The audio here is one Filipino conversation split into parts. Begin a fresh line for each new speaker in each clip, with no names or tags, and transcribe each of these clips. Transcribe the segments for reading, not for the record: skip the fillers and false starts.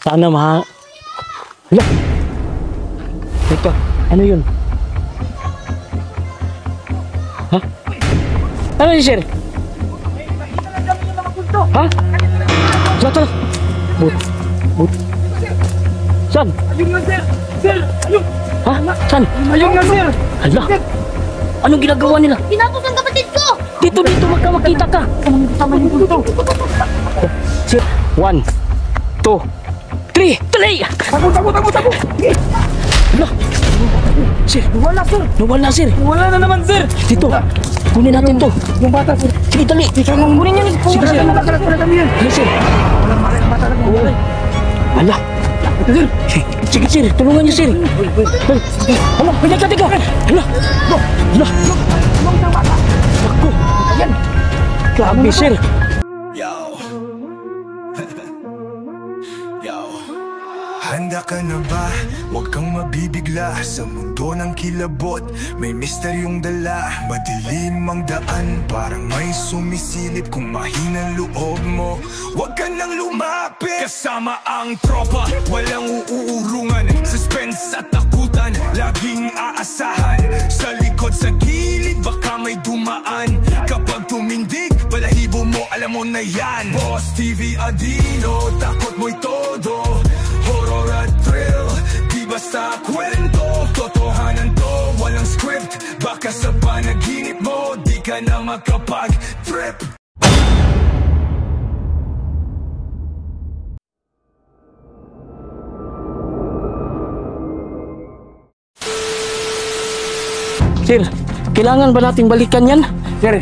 Sana Hala! Teka, ano yun? Ha? Ano yun, sir? Ha? Tala. But. Saan?
Ayun nga, sir! Sir! Ayun!
Ha? Saan?
Ayun nga, sir!
Hala! Anong ginagawa nila?
Tinapos ang kapatid ko!
Dito, magkita ka!
Tama yung punto!
Sir, 1, 2, 3, tuloy!
Tago!
Hala! Sir,
Nawala, sir!
sir!
Wala na naman, sir!
Dito! Kunin natin to!
Yung bata, sir!
Sige, dali!
Ikaw nang kunin yan!
Sige, sir!
Wala kami yan!
Hala, sir!
Walang malay ang bata lang!
Hala!
Ito, sir!
Sige, sir! Tulungan niyo, sir! Hala! Tiga! Hala! Hala! Ako!
Ayan!
Grabe, sir!
Handa ka na ba? Huwag kang mabibigla sa mundo ng kilabot. May misteryong dala, madilim ang daan. Parang may sumisilip kung mahinang loob mo. Huwag ka nang lumapit. Kasama ang tropa, walang uurungan. Suspense at takutan, laging aasahan. Sa likod, sa gilid, baka may dumaan. Kapag tumindig, balahibo mo, alam mo na yan. Boss TV Adino, takot mo'y todo. Horror at thrill, di basta kwento. Totohanan to, walang script. Baka sa panaginip mo, di ka na makapag-trip.
Sir, kailangan ba nating balikan yan?
Sir,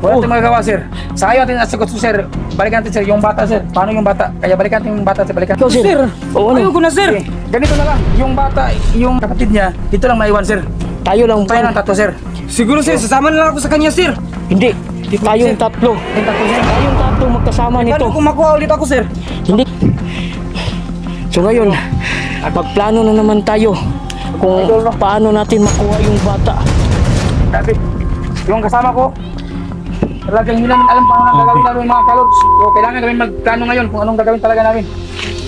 wala tayong magagawa, sir. Sa kayo natin nasagot, sir. Balikan natin, sir, yung bata, sir. Paano yung bata? Kaya balikan natin yung bata, sir. Balikan.
Ikaw, sir. Oo, ano?
Ayoko na, sir. Okay. Ganito na lang. Yung bata, yung kapatid niya, dito lang maiwan, sir.
Tayo lang
Tayo ng tatlo, sir. Siguro, sir, sasama na lang ako sa kanya, sir.
Hindi. Tayong tatlo.
Yung tatlo, sir.
Tayong tatlo magkasama nito.
Paano kung makuha ulit ako, sir?
Hindi. So ngayon, magplano na naman tayo kung paano natin makuha yung bata.
Grabe. Yung kasama ko, talagang hindi namin alam kung anong gagawin namin mga kalods. So, kailangan namin magplano ngayon kung anong gagawin talaga namin.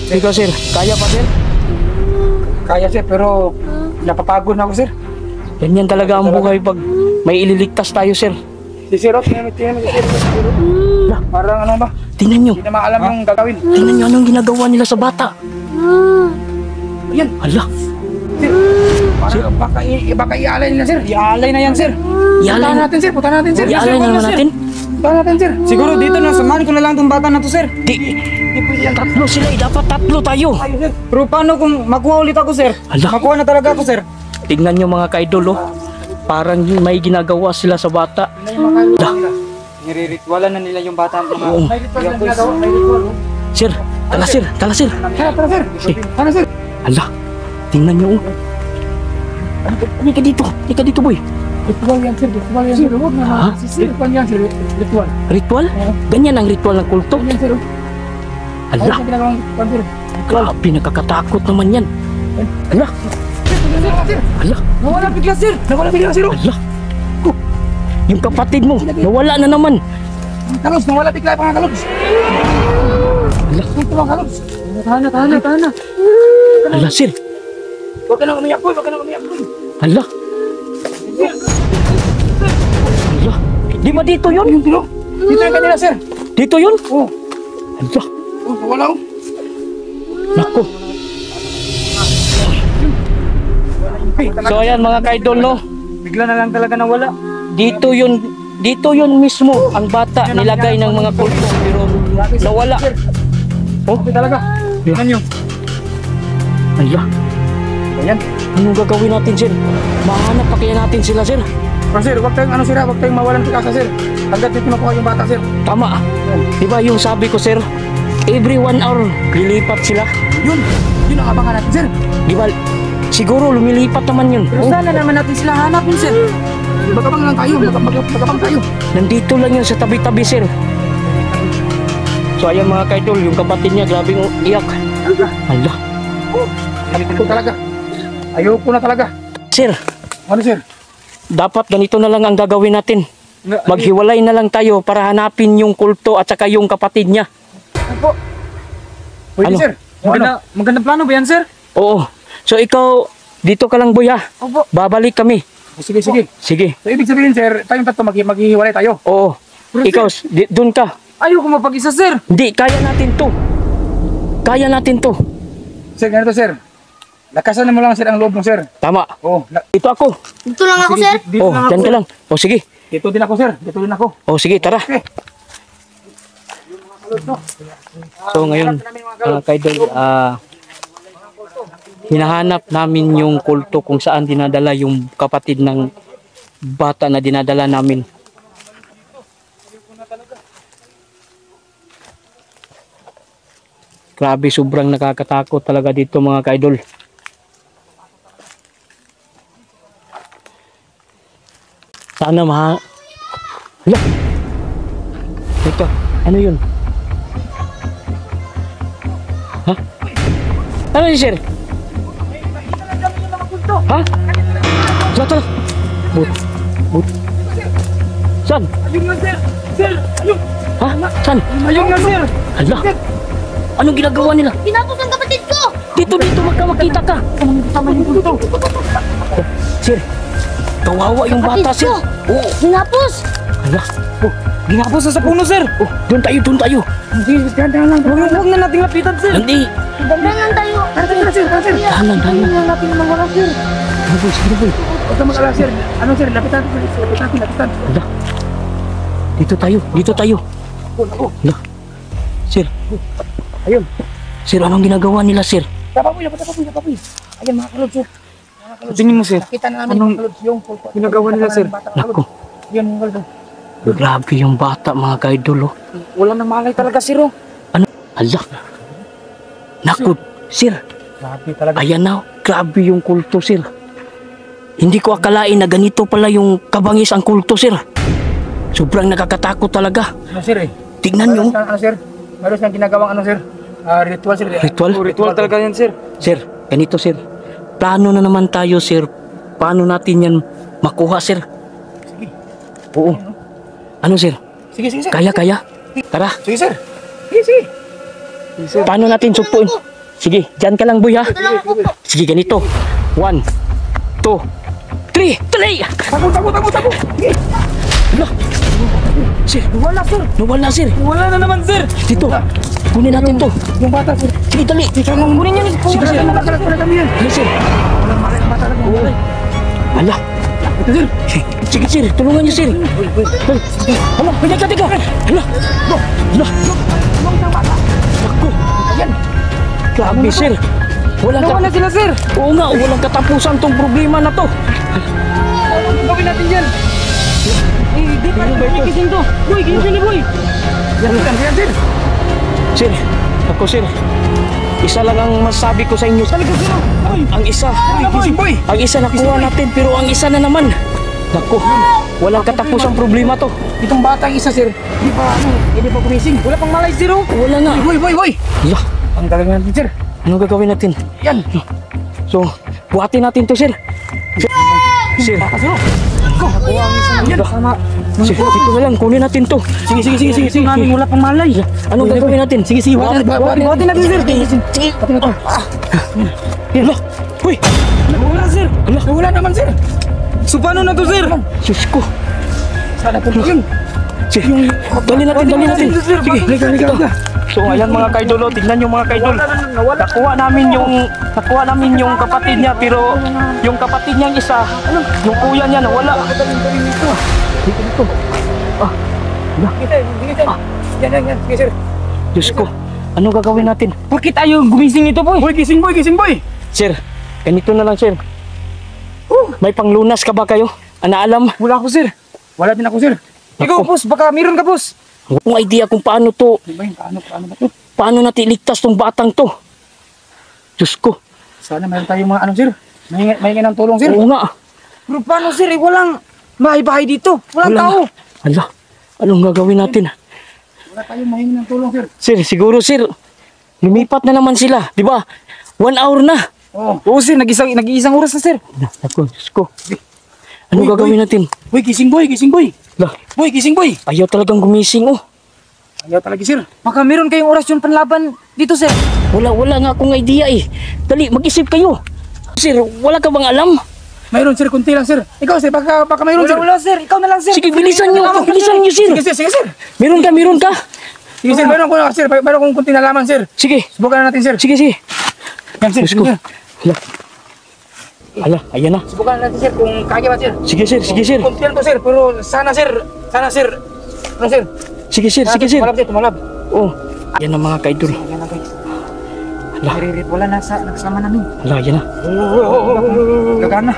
Ikaw, sir, kaya pa, sir?
Kaya, sir, pero napapagod na ako, sir.
Ganyan talaga ang buhay pag may ililigtas tayo, sir.
Si Sir Ross, tingnan mo si Sir Ross. Parang ano ba?
Tingnan nyo.
Hindi na maalam yung gagawin.
Tingnan nyo anong ginagawa nila sa bata.
Ayan.
Hala.
Sir, parang baka ialay nila, sir. Ialay na yan, sir.
Ialay
Puntahan natin, sir. Puntahan natin, sir.
Ialay na natin.
Puntahan natin, sir. Siguro dito na, samahan ko na lang itong bata na to, sir.
Di pwede yan. Tatlo sila eh. Dapat tatlo tayo.
Ayun, sir. Pero paano kung makuha ulit ako, sir?
Hala.
Makuha na talaga ako, sir.
Tingnan nyo mga kaidol, oh. Parang may ginagawa sila sa bata.
Nire-ritualan na nila yung bata.
Oo.
May ritual na ginagawa. May ritual.
Sir, tala sir.
Tara, sir. Tara, sir.
Hala. Tingnan nyo, oh. Halika dito, boy.
Ritual yan, sir. Ritual yan, sir. Huwag na.
Ha?
Ritual yan, sir. Ritual.
Ritual? Ganyan ang ritual ng kulto.
Yan, sir. Ano
Hala.
yung ginagawang ritual, sir?
Grabe, nakakatakot naman yan. Hala.
Sir.
Hala.
Nawala bigla, sir. Nawala bigla, sir.
Hala. Oh, yung kapatid mo, nawala na naman.
Kalods, nawala bigla yung mga kalods.
Hala.
Ito mga kalods. Tahan na.
Hala, sir.
Huwag ka nang umiyak, boy. Huwag ka nang umiyak, boy.
Hala. Hala. Di ba dito yun?
Yung tilo. Dito yung kanila, sir.
Dito yun?
Oo.
Hala.
Wala ko.
Nako. So ayan mga kaidol, no?
Bigla na lang talaga nawala.
Dito yun mismo ang bata nilagay ng mga kulto pero nawala. Oh,
Okay talaga. Tingnan nyo.
Hala.
Ayan.
Anong gagawin natin, sir? Mahanap pa kaya natin sila, sir?
Pero sir, huwag tayong mawalan ng pag-asa, sir. Hanggat dito makuha yung bata, sir.
Tama. Diba yung sabi ko, sir? Every 1 hour, lilipat sila.
Yun ang abangan natin, sir.
Diba? Siguro lumilipat naman yun.
Pero sana naman natin sila hanapin, sir. Magabang lang tayo, magabang tayo.
Nandito lang yun sa tabi-tabi, sir. So ayan mga kaidol, yung kapatid niya, grabing iyak. Hala.
Ayoko na talaga.
Sir,
Ano, sir?
dapat ganito na lang ang gagawin natin. Maghiwalay na lang tayo para hanapin yung kulto at saka yung kapatid niya.
Ano po? Pwede,
Ano?
sir. Magandang plano ba yan, sir?
Oo. So ikaw, dito ka lang boy ha.
Opo.
Babalik kami.
Sige.
Sige.
So, ibig sabihin, sir, tayong tatlo maghihiwalay tayo.
Oo.
Pero,
Ikaw, doon ka.
Ayoko mapag-isa, sir.
Hindi, kaya natin to. Kaya natin to.
Sir, ganito, sir. Lakasan mo lang, sir, ang loob mo, sir.
Tama.
Oh,
Ito ako.
Dito lang ako, sir.
Dito
Oh,
lang ako,
dyan ka
sir.
lang. Oh, sige.
Dito din ako, sir. Dito din ako.
Oh, sige, tara.
Okay.
So ngayon, kaidol, hinahanap namin yung kulto kung saan dinadala yung kapatid ng bata na dinadala namin. Grabe, sobrang nakakatakot talaga dito mga kaidol. Sana Hala! Teka, ano yun? Ha? Ano yun, sir? Ha? Tara. But. Saan?
Ayun nga, sir. Sir, ayun.
Ha? Saan?
Ayun nga, sir.
Hala! Anong ginagawa nila?
Pinapos ang kapatid ko!
Dito, magkita ka.
Tama yung punto.
Sir, kawawa yung bata, sir. Oo.
Pinapos!
Hala.
Ginapos sa puno, sir.
Oh, doon tayo.
Hindi, dahan lang. Huwag na nating lapitan, sir.
Hindi.
Dandan tayo!
Tara, sir.
Dahan lang.
Natin naman wala, sir.
Sige, boy.
Huwag ka mag-alala, sir. Ano, sir? Lapitan.
Hala. Dito tayo. Hala. Sir.
Ayun.
Sir, anong ginagawa nila, sir?
Tapapoy. Ayan, mga kalod, sir.
Tingin mo, sir.
Nakita na namin
Anong
kalod yung
ginagawa nila, sir?
Nako.
Yun, mga kalod.
Grabe yung bata, mga kaidol, oh.
Wala nang malay talaga, sir. Oh.
Hala. Naku, sir.
Grabe talaga.
Ayan na, grabe yung kulto, sir. Hindi ko akalain na ganito pala yung kabangis ang kulto, sir. Sobrang nakakatakot talaga.
Ano, sir, eh?
Tignan nyo.
Ano, sir? Meron siyang ginagawang ano, sir? Ritual, sir.
Ritual?
Ritual talaga yan, sir.
Sir, ganito, sir. Plano na naman tayo, sir. Paano natin yan makuha, sir?
Sige.
Oo. Ano, sir?
Sige, sir.
Kaya? Tara.
Sige, sir. Sige.
Paano natin sugpuin? Sige, dyan ka lang, boy, ha?
Dito lang ako po.
Sige, ganito. 1, 2, 3, tuloy!
Tago. Sige.
Hala. Sir, nawala, sir.
Wala na naman, sir.
Dito. Kunin natin to.
Yung bata, sir.
Sige, dali.
Kunin niyo.
Sige, sir.
Makalat pala kami yan.
Ano, sir?
Walang malay ang bata lang. Oo.
Hala.
Ito, sir.
Sige, sir. Tulungan niyo, sir. Hala, teka. Hala. Naku.
Ayan.
Grabe, sir.
Nawala sila, sir.
Oo nga, walang katapusan tong problema na to.
Gawin natin yan.
Di pa gising to. Boy, gising ni boy.
Yan, sir.
Sir, ako, sir. Isa lang ang masabi ko sa inyo. Ang isa.
Gising, boy.
Ang isa nakuha natin, pero ang isa na naman. Naku, walang katapusang problema to.
Itong batang isa, sir. Hindi pa kumising. Wala pang malay, sir. Oh.
Wala nga.
Boy.
Hala,
Ang gagawin natin, sir.
ano gagawin natin?
Yan.
So, buhatin natin to, sir. Sir,
Yan. Tama.
sir, dito na lang, kunin natin to.
Sige. Namin wala pang malay.
Anong gagawin natin? Sige,
Buhatin natin, sir.
Sige. Hala, uy,
Wala, sir. Wala naman, sir.
So, paano na to, sir?
Diyos ko.
Sana po yun.
Sige, dali natin. Sige,
Liga.
So ayan mga kaidolo, tignan nyo mga kaidol. Nakuha namin yung kapatid niya, pero yung kapatid niyang isa, yung kuya niya nawala. Dito.
Yan. Sige, sir.
Diyos ko, ano gagawin natin?
Bakit ayaw gumising ito, boy? Boy, gising, boy.
Sir, ganito na lang, sir. May panglunas ka ba kayo? Anaalam?
Wala ako, sir. Wala din ako, sir. Ikaw,
Ako.
boss. Baka meron ka, boss.
Kung idea kung paano to,
Paano ba ito?
paano natin iligtas tong batang to? Diyos ko,
Sana meron tayong mga sir. Mahingi ng tulong, sir.
oo nga.
Pero paano, sir? Walang bahay-bahay dito. Walang
Wala
tao.
nga. Hala, anong gagawin natin?
Wala tayong mahingi ng tulong, sir.
Sir, siguro sir, lumipat na naman sila, di ba? 1 hour na.
Oo, sir. Nag-iisang oras na, sir.
Ako, Diyos ko. Ano
Uy,
gagawin natin?
Boy, gising, boy.
Lah,
Boy, gising, boy.
ayaw talagang gumising, oh.
Ayaw talaga, sir.
Baka meron kayong orasyon panlaban dito, sir.
Wala nga akong idea eh. Dali, mag-isip kayo. Sir, wala ka bang alam?
Mayroon, sir. Kunti lang, sir. Ikaw, sir. Baka mayroon, sir.
Wala, sir. Ikaw na lang, sir.
Sige, bilisan nyo, sir.
Sige, sir.
Meron ka.
Sige, sir. Mayroon ko, sir. Mayroon kong kunti na laman, sir.
Sige,
Subukan na natin, sir.
sige.
Yan, sir.
Diyos ko.
Sige, sir.
Hala, ayan na.
Subukan na natin, sir. Kung kaya ba, sir.
Sige, sir.
Kunti lang to, sir. Pero sana, sir. Ano, sir?
Sige, sir.
Tumalab, sir. Tumalab.
Oh, yan ang mga kaidol.
Yan na, guys.
Hala,
Wala na sa nagsama namin.
hala, yan na.
Gagana.